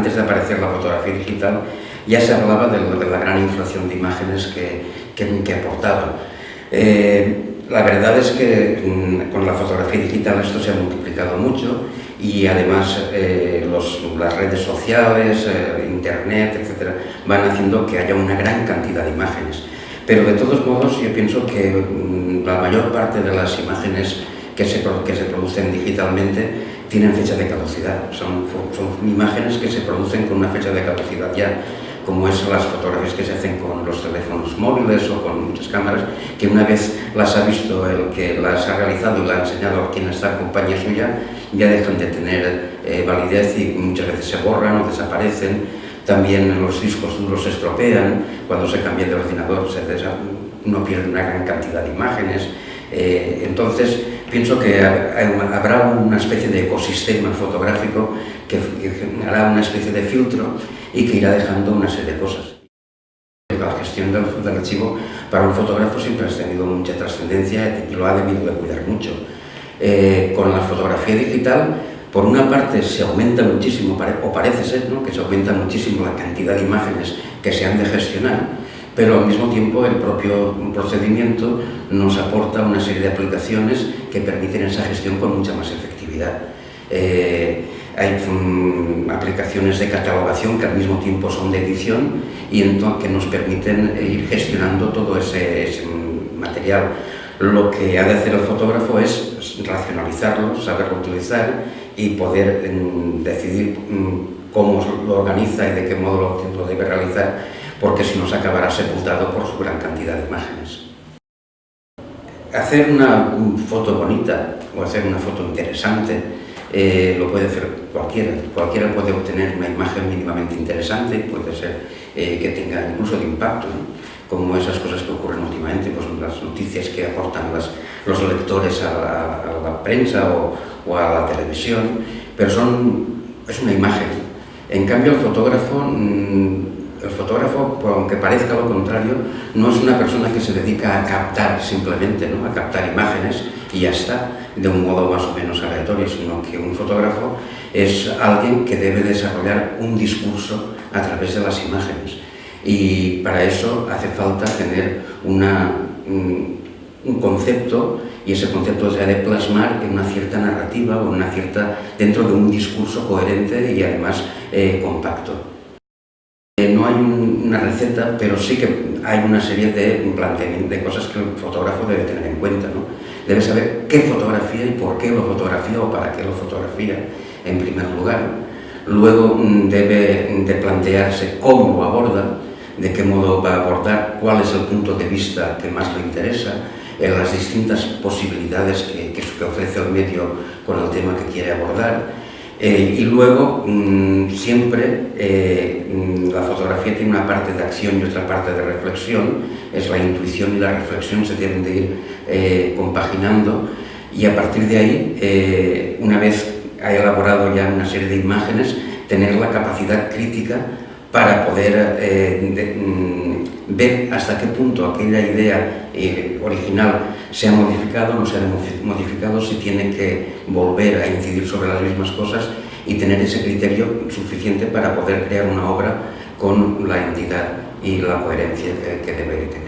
antes de aparecer la fotografía digital, ya se hablaba de la gran inflación de imágenes que aportaba. La verdad es que con la fotografía digital esto se ha multiplicado mucho y además las redes sociales, internet, etcétera, van haciendo que haya una gran cantidad de imágenes. Pero de todos modos yo pienso que la mayor parte de las imágenes que se producen digitalmente tienen fecha de caducidad. Son imágenes que se producen con una fecha de caducidad ya, como es las fotografías que se hacen con los teléfonos móviles o con muchas cámaras, que una vez las ha visto el que las ha realizado y las ha enseñado a quien está en compañía suya, ya dejan de tener validez y muchas veces se borran o desaparecen. También los discos duros se estropean, cuando se cambia de ordenador uno pierde una gran cantidad de imágenes. Entonces pienso que habrá una especie de ecosistema fotográfico que hará una especie de filtro y que irá dejando una serie de cosas. La gestión del archivo para un fotógrafo siempre ha tenido mucha trascendencia y lo ha debido de cuidar mucho. Con la fotografía digital, por una parte se aumenta muchísimo, o parece ser, ¿no?, que se aumenta muchísimo la cantidad de imágenes que se han de gestionar, pero al mismo tiempo el propio procedimiento nos aporta una serie de aplicaciones que permiten esa gestión con mucha más efectividad. Hay aplicaciones de catalogación que al mismo tiempo son de edición y que nos permiten ir gestionando todo ese material. Lo que ha de hacer el fotógrafo es racionalizarlo, saberlo utilizar y poder decidir cómo lo organiza y de qué modo lo debe realizar, porque si no se acabará sepultado por su gran cantidad de imágenes. Hacer una foto bonita o hacer una foto interesante lo puede hacer cualquiera. Cualquiera puede obtener una imagen mínimamente interesante, puede ser que tenga incluso de impacto, ¿no?, como esas cosas que ocurren últimamente, pues las noticias que aportan los lectores a la prensa o a la televisión, pero es una imagen. En cambio el fotógrafo, aunque parezca lo contrario, no es una persona que se dedica a captar simplemente, ¿no?, a captar imágenes y ya está, de un modo más o menos aleatorio, sino que un fotógrafo es alguien que debe desarrollar un discurso a través de las imágenes. Y para eso hace falta tener un concepto, y ese concepto se ha de plasmar en una cierta narrativa o dentro de un discurso coherente y además compacto. No hay una receta, pero sí que hay una serie de cosas que el fotógrafo debe tener en cuenta, ¿no? Debe saber qué fotografía y por qué lo fotografía o para qué lo fotografía, en primer lugar. Luego debe de plantearse cómo lo aborda, de qué modo va a abordar, cuál es el punto de vista que más le interesa, las distintas posibilidades que ofrece el medio con el tema que quiere abordar. Y luego, siempre, la fotografía tiene una parte de acción y otra parte de reflexión. Es la intuición y la reflexión se deben de ir compaginando, y a partir de ahí, una vez ha elaborado ya una serie de imágenes, tener la capacidad crítica para poder ver hasta qué punto aquella idea original se ha modificado, no se ha modificado, si tiene que volver a incidir sobre las mismas cosas, y tener ese criterio suficiente para poder crear una obra con la entidad y la coherencia que debe tener.